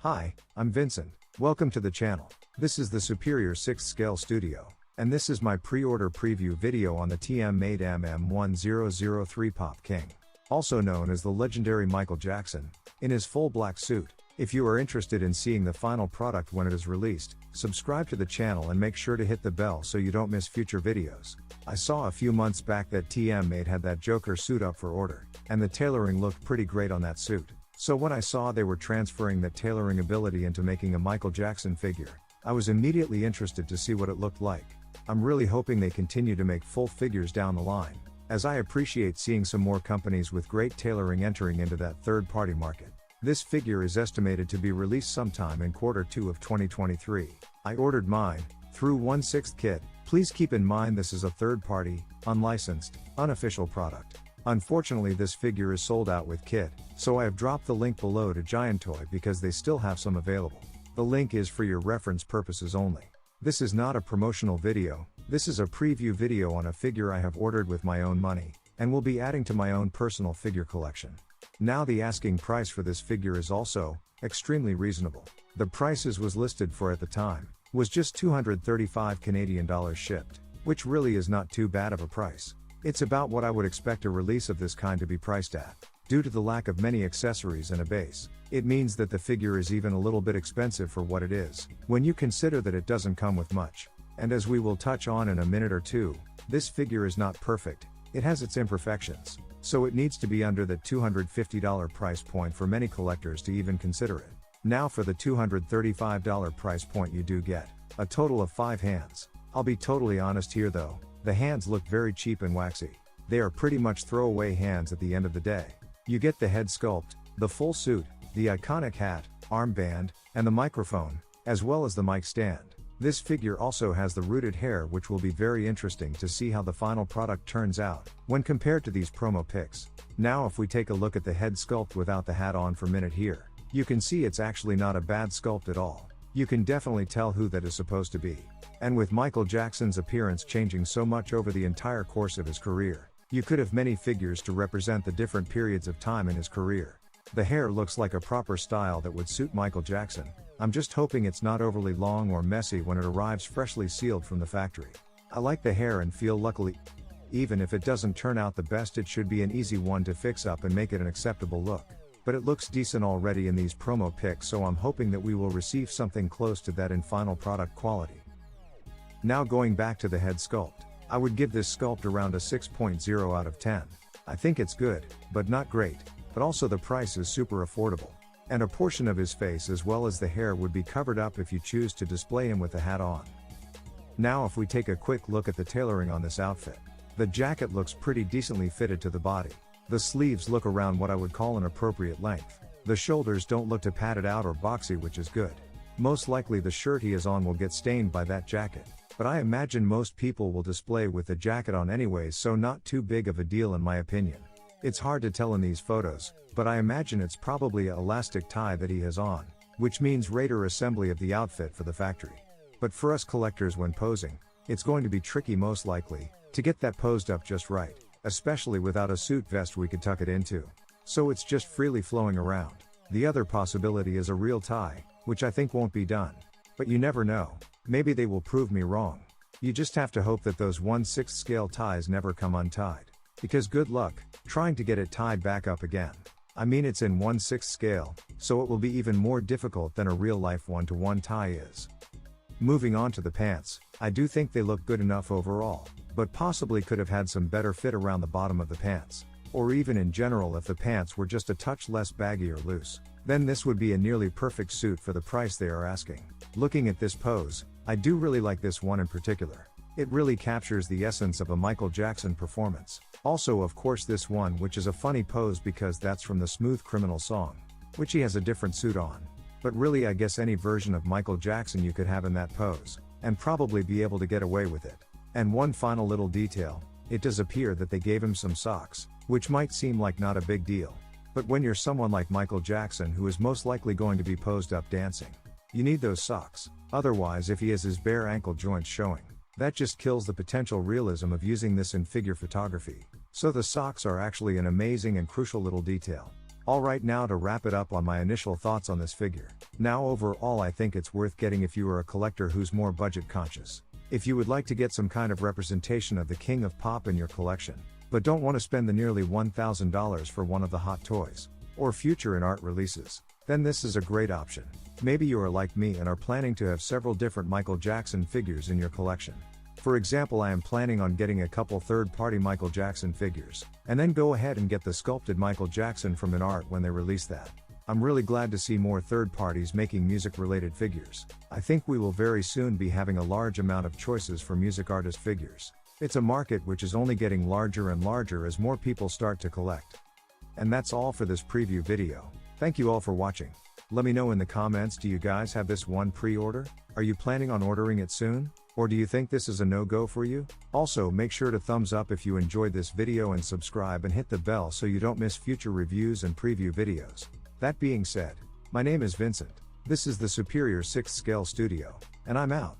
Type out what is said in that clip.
Hi, I'm Vincent. Welcome to the channel. This is the Superior 6th Scale Studio, and this is my pre-order preview video on the TM-made MM1003 Pop King, also known as the legendary Michael Jackson, in his full black suit. If you are interested in seeing the final product when it is released, subscribe to the channel and make sure to hit the bell so you don't miss future videos. I saw a few months back that TM-made had that Joker suit up for order, and the tailoring looked pretty great on that suit. So when I saw they were transferring that tailoring ability into making a Michael Jackson figure, I was immediately interested to see what it looked like. I'm really hoping they continue to make full figures down the line, as I appreciate seeing some more companies with great tailoring entering into that third-party market. This figure is estimated to be released sometime in Q2 of 2023. I ordered mine through 1/6 Kit. Please keep in mind this is a third-party, unlicensed, unofficial product. Unfortunately, this figure is sold out with Kit, so I have dropped the link below to Giant Toy because they still have some available. The link is for your reference purposes only. This is not a promotional video, this is a preview video on a figure I have ordered with my own money, and will be adding to my own personal figure collection. Now the asking price for this figure is also extremely reasonable. The prices was listed for at the time was just $235 Canadian dollars shipped, which really is not too bad of a price. It's about what I would expect a release of this kind to be priced at. Due to the lack of many accessories and a base, it means that the figure is even a little bit expensive for what it is, when you consider that it doesn't come with much. And as we will touch on in a minute or two, this figure is not perfect, it has its imperfections, so it needs to be under the $250 price point for many collectors to even consider it. Now for the $235 price point you do get a total of 5 hands. I'll be totally honest here though, the hands look very cheap and waxy. They are pretty much throwaway hands at the end of the day. You get the head sculpt, the full suit, the iconic hat, armband, and the microphone, as well as the mic stand. This figure also has the rooted hair, which will be very interesting to see how the final product turns out when compared to these promo pics. Now if we take a look at the head sculpt without the hat on for a minute here, you can see it's actually not a bad sculpt at all. You can definitely tell who that is supposed to be. And with Michael Jackson's appearance changing so much over the entire course of his career, you could have many figures to represent the different periods of time in his career. The hair looks like a proper style that would suit Michael Jackson. I'm just hoping it's not overly long or messy when it arrives freshly sealed from the factory. I like the hair and feel luckily, even if it doesn't turn out the best, it should be an easy one to fix up and make it an acceptable look. But it looks decent already in these promo pics, so I'm hoping that we will receive something close to that in final product quality. Now going back to the head sculpt, I would give this sculpt around a 6.0 out of 10. I think it's good, but not great, but also the price is super affordable. And a portion of his face as well as the hair would be covered up if you choose to display him with the hat on. Now if we take a quick look at the tailoring on this outfit, the jacket looks pretty decently fitted to the body. The sleeves look around what I would call an appropriate length. The shoulders don't look too padded out or boxy, which is good. Most likely the shirt he is on will get stained by that jacket, but I imagine most people will display with the jacket on anyways, so not too big of a deal in my opinion. It's hard to tell in these photos, but I imagine it's probably an elastic tie that he has on, which means Raider assembly of the outfit for the factory. But for us collectors when posing, it's going to be tricky most likely, to get that posed up just right, especially without a suit vest we could tuck it into. So it's just freely flowing around. The other possibility is a real tie, which I think won't be done. But you never know, maybe they will prove me wrong. You just have to hope that those 1/6 scale ties never come untied. Because good luck trying to get it tied back up again. I mean, it's in 1/6 scale, so it will be even more difficult than a real life 1-to-1 tie is. Moving on to the pants, I do think they look good enough overall, but possibly could have had some better fit around the bottom of the pants. Or even in general, if the pants were just a touch less baggy or loose, then this would be a nearly perfect suit for the price they are asking. Looking at this pose, I do really like this one in particular. It really captures the essence of a Michael Jackson performance. Also of course this one, which is a funny pose because that's from the Smooth Criminal song, which he has a different suit on. But really I guess any version of Michael Jackson you could have in that pose, and probably be able to get away with it. And one final little detail, it does appear that they gave him some socks, which might seem like not a big deal. But when you're someone like Michael Jackson who is most likely going to be posed up dancing, you need those socks. Otherwise if he has his bare ankle joints showing, that just kills the potential realism of using this in figure photography. So the socks are actually an amazing and crucial little detail. Alright, now to wrap it up on my initial thoughts on this figure. Now overall I think it's worth getting if you are a collector who's more budget conscious. If you would like to get some kind of representation of the king of pop in your collection, but don't want to spend the nearly $1,000 for one of the hot toys, or future in art releases, then this is a great option. Maybe you are like me and are planning to have several different Michael Jackson figures in your collection. For example, I am planning on getting a couple third-party Michael Jackson figures, and then go ahead and get the sculpted Michael Jackson from an art when they release that. I'm really glad to see more third parties making music-related figures. I think we will very soon be having a large amount of choices for music artist figures. It's a market which is only getting larger and larger as more people start to collect. And that's all for this preview video. Thank you all for watching. Let me know in the comments, do you guys have this one pre-order? Are you planning on ordering it soon? Or do you think this is a no-go for you? Also, make sure to thumbs up if you enjoyed this video and subscribe and hit the bell so you don't miss future reviews and preview videos. That being said, my name is Vincent. This is the Superior 6th Scale Studio, and I'm out.